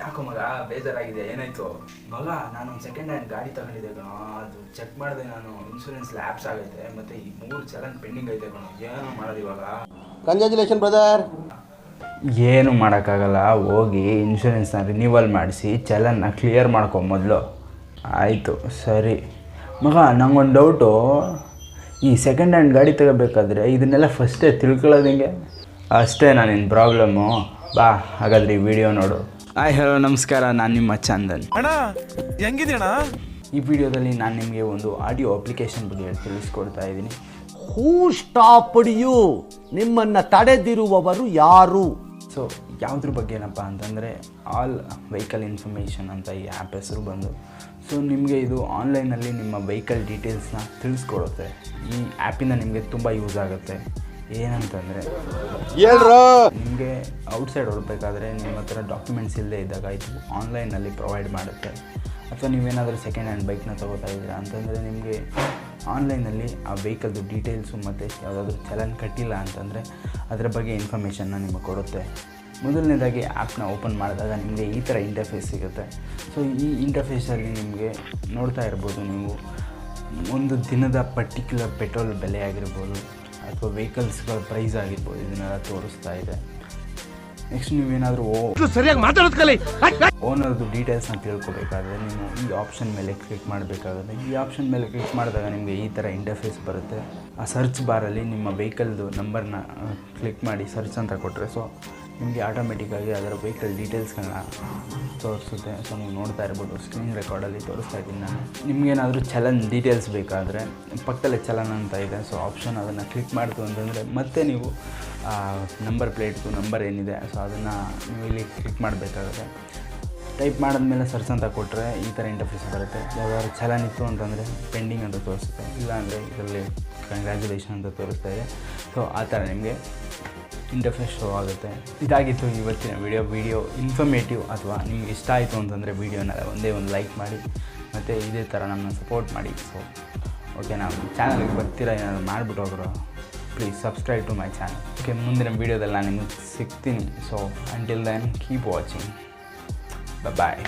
ಯಾಕೋ ಮಗ ಬೇಜಾರಾಗಿದೆ, ಏನಾಯ್ತು? ಮಗ ನಾನೊಂದು ಸೆಕೆಂಡ್ ಹ್ಯಾಂಡ್ ಗಾಡಿ ತಗೊಂಡಿದ್ದೆ ಕಣೋ, ಅದು ಚೆಕ್ ಮಾಡಿದೆ ನಾನು, ಇನ್ಶೂರೆನ್ಸ್ ಲ್ಯಾಪ್ಸ್ ಆಗೈತೆ, ಮತ್ತು ಈ 3 ಚಲನ್ ಪೆಂಡಿಂಗ್ ಐತೆ ಕಣೋ. ಏನು ಮಾಡೋದು ಇವಾಗ? Congratulation brother. ಏನು ಮಾಡೋಕ್ಕಾಗಲ್ಲ, ಹೋಗಿ ಇನ್ಶೂರೆನ್ಸ್ನ ರಿನ್ಯೂವಲ್ ಮಾಡಿಸಿ ಚಲನ್ನ ಕ್ಲಿಯರ್ ಮಾಡ್ಕೊ ಮೊದಲು. ಆಯಿತು ಸರಿ ಮಗ, ನಂಗೊಂದು ಡೌಟು. ಈ ಸೆಕೆಂಡ್ ಹ್ಯಾಂಡ್ ಗಾಡಿ ತಗೋಬೇಕಾದ್ರೆ ಇದನ್ನೆಲ್ಲ ಫಸ್ಟೇ ತಿಳ್ಕೊಳ್ಳೋದು ಹೆಂಗೆ? ಅಷ್ಟೇ ನಾನಿನ್ನ ಪ್ರಾಬ್ಲಮ್ಮು. ಬಾ ಹಾಗಾದ್ರೆ ಈ ವಿಡಿಯೋ ನೋಡು. ಹಾಯ್ ಹಲೋ ನಮಸ್ಕಾರ, ನಾನು ನಿಮ್ಮ ಚಂದನ್ ಅಣ್ಣ. ಹೆಂಗಿದೆಯಣ್ಣ? ಈ ವಿಡಿಯೋದಲ್ಲಿ ನಾನು ನಿಮಗೆ ಒಂದು ಆಡಿಯೋ ಅಪ್ಲಿಕೇಶನ್ ಬಗ್ಗೆ ತಿಳಿಸ್ಕೊಡ್ತಾ ಇದ್ದೀನಿ. ಹೂ ಸ್ಟಾಪ್ಡ್ ಯು? ನಿಮ್ಮನ್ನು ತಡೆದಿರುವವರು ಯಾರು? ಸೊ ಯಾವುದ್ರ ಬಗ್ಗೆ ಏನಪ್ಪ ಅಂತಂದರೆ ಆಲ್ ವೆಹಿಕಲ್ ಇನ್ಫಾರ್ಮೇಷನ್ ಅಂತ ಈ ಆ್ಯಪ್ ಹೆಸರು ಬಂದು. ಸೊ ನಿಮಗೆ ಇದು ಆನ್ಲೈನಲ್ಲಿ ನಿಮ್ಮ ವೆಹಿಕಲ್ ಡೀಟೇಲ್ಸ್ನ ತಿಳಿಸ್ಕೊಡುತ್ತೆ. ಈ ಆ್ಯಪಿಂದ ನಿಮಗೆ ತುಂಬ ಯೂಸ್ ಆಗುತ್ತೆ. ಏನಂತಂದರೆ ನಿಮಗೆ ಔಟ್ಸೈಡ್ ಹೊರಬೇಕಾದ್ರೆ ನಿಮ್ಮ ಹತ್ರ ಡಾಕ್ಯುಮೆಂಟ್ಸ್ ಇಲ್ಲದೆ ಇದ್ದಾಗ ಇದು ಆನ್ಲೈನಲ್ಲಿ ಪ್ರೊವೈಡ್ ಮಾಡುತ್ತೆ. ಅಥವಾ ನೀವೇನಾದರೂ ಸೆಕೆಂಡ್ ಹ್ಯಾಂಡ್ ಬೈಕ್ನ ತೊಗೋತಾ ಇದ್ದೀರಾ ಅಂತಂದರೆ ನಿಮಗೆ ಆನ್ಲೈನಲ್ಲಿ ಆ ವೆಹಿಕಲ್ದು ಡೀಟೇಲ್ಸು ಮತ್ತು ಯಾವುದಾದ್ರೂ ಚಲನ್ ಕಟ್ಟಿಲ್ಲ ಅಂತಂದರೆ ಅದರ ಬಗ್ಗೆ ಇನ್ಫಾರ್ಮೇಷನ್ನ ನಿಮಗೆ ಕೊಡುತ್ತೆ. ಮೊದಲನೇದಾಗಿ ಆ್ಯಪ್ನ ಓಪನ್ ಮಾಡಿದಾಗ ನಿಮಗೆ ಈ ಥರ ಇಂಟರ್ಫೇಸ್ ಸಿಗುತ್ತೆ. ಸೊ ಈ ಇಂಟರ್ಫೇಸಲ್ಲಿ ನಿಮಗೆ ನೋಡ್ತಾ ಇರ್ಬೋದು, ನೀವು ಒಂದು ದಿನದ ಪರ್ಟಿಕ್ಯುಲರ್ ಪೆಟ್ರೋಲ್ ಬೆಲೆ ಆಗಿರ್ಬೋದು ಅಥವಾ ವೆಹಿಕಲ್ಸ್ಗಳ ಪ್ರೈಸ್ ಆಗಿರ್ಬೋದು, ಇದನ್ನೆಲ್ಲ ತೋರಿಸ್ತಾ ಇದೆ. ನೆಕ್ಸ್ಟ್ ನೀವೇನಾದರೂ ಸರಿಯಾಗಿ ಮಾತಾಡೋದು ಕಲಿ. ಓನರ್ದು ಡೀಟೇಲ್ಸ್ನ ತಿಳ್ಕೊಬೇಕಾದ್ರೆ ನೀವು ಈ ಆಪ್ಷನ್ ಮೇಲೆ ಕ್ಲಿಕ್ ಮಾಡಬೇಕಾಗುತ್ತೆ. ಈ ಆಪ್ಷನ್ ಮೇಲೆ ಕ್ಲಿಕ್ ಮಾಡಿದಾಗ ನಿಮಗೆ ಈ ಥರ ಇಂಟರ್ಫೇಸ್ ಬರುತ್ತೆ. ಆ ಸರ್ಚ್ ಬಾರಲ್ಲಿ ನಿಮ್ಮ ವೆಹಿಕಲ್ದು ನಂಬರ್ನ ಕ್ಲಿಕ್ ಮಾಡಿ ಸರ್ಚ್ ಅಂತ ಕೊಟ್ಟರೆ ಸೊ ನಿಮಗೆ ಆಟೋಮೆಟಿಕ್ಕಾಗಿ ಅದರ ವೆಹಿಕಲ್ ಡೀಟೇಲ್ಸ್ಗಳನ್ನ ತೋರಿಸುತ್ತೆ. ಸೊ ನೀವು ನೋಡ್ತಾ ಇರ್ಬೋದು, ಸ್ಕ್ರೀನ್ ರೆಕಾರ್ಡಲ್ಲಿ ತೋರಿಸ್ತಾ ಇದ್ದೀನಿ ನಾನು. ನಿಮಗೇನಾದರೂ ಚಲನ್ ಡೀಟೇಲ್ಸ್ ಬೇಕಾದರೆ ಪಕ್ಕದಲ್ಲೇ ಚಲನ್ ಅಂತ ಇದೆ. ಸೊ ಆಪ್ಷನ್ ಅದನ್ನು ಕ್ಲಿಕ್ ಮಾಡ್ತು ಅಂತಂದರೆ ಮತ್ತೆ ನೀವು ನಂಬರ್ ಪ್ಲೇಟ್ದು ನಂಬರ್ ಏನಿದೆ ಸೊ ಅದನ್ನು ನೀವು ಇಲ್ಲಿ ಕ್ಲಿಕ್ ಮಾಡಬೇಕಾಗುತ್ತೆ. ಟೈಪ್ ಮಾಡಿದ್ಮೇಲೆ ಸರ್ಚ್ ಅಂತ ಕೊಟ್ಟರೆ ಈ ಥರ ಇಂಟರ್ಫೇಸ್ ಬರುತ್ತೆ. ಯಾವ್ದಾದ್ರು ಚಲನ್ ಇತ್ತು ಅಂತಂದರೆ ಪೆಂಡಿಂಗ್ ಅಂತ ತೋರಿಸುತ್ತೆ, ಇಲ್ಲಾಂದರೆ ಇದರಲ್ಲಿ ಕಂಗ್ರ್ಯಾಚುಲೇಷನ್ ಅಂತ ತೋರಿಸ್ತಾ ಇದೆ. ಸೊ ಆ ಥರ ನಿಮಗೆ ಇಂಟರ್ಫೇಸ್ ಶೋ ಆಗುತ್ತೆ. ಇದಾಗಿತ್ತು ಇವತ್ತಿನ ವಿಡಿಯೋ ಇನ್ಫಾರ್ಮೇಟಿವ್ ಅಥವಾ ನಿಮ್ಗೆ ಇಷ್ಟ ಆಯಿತು ಅಂತಂದರೆ ವಿಡಿಯೋನ ಒಂದೇ ಒಂದು ಲೈಕ್ ಮಾಡಿ ಮತ್ತು ಇದೇ ಥರ ನಮ್ಮನ್ನು ಸಪೋರ್ಟ್ ಮಾಡಿ. ಸೊ ಓಕೆ, ನಾವು ಚಾನಲ್ಗೆ ಬರ್ತೀರಾ ಏನಾದರೂ ಮಾಡಿಬಿಟ್ಟು ಹೋಗ್ರು, please subscribe to my channel. Okay, ಮುಂದಿನ ವೀಡಿಯೋದಲ್ಲಿ ನಾನು ನಿಮಗೆ ಸಿಗ್ತೀನಿ. So until then keep watching. ಬಾಯ್.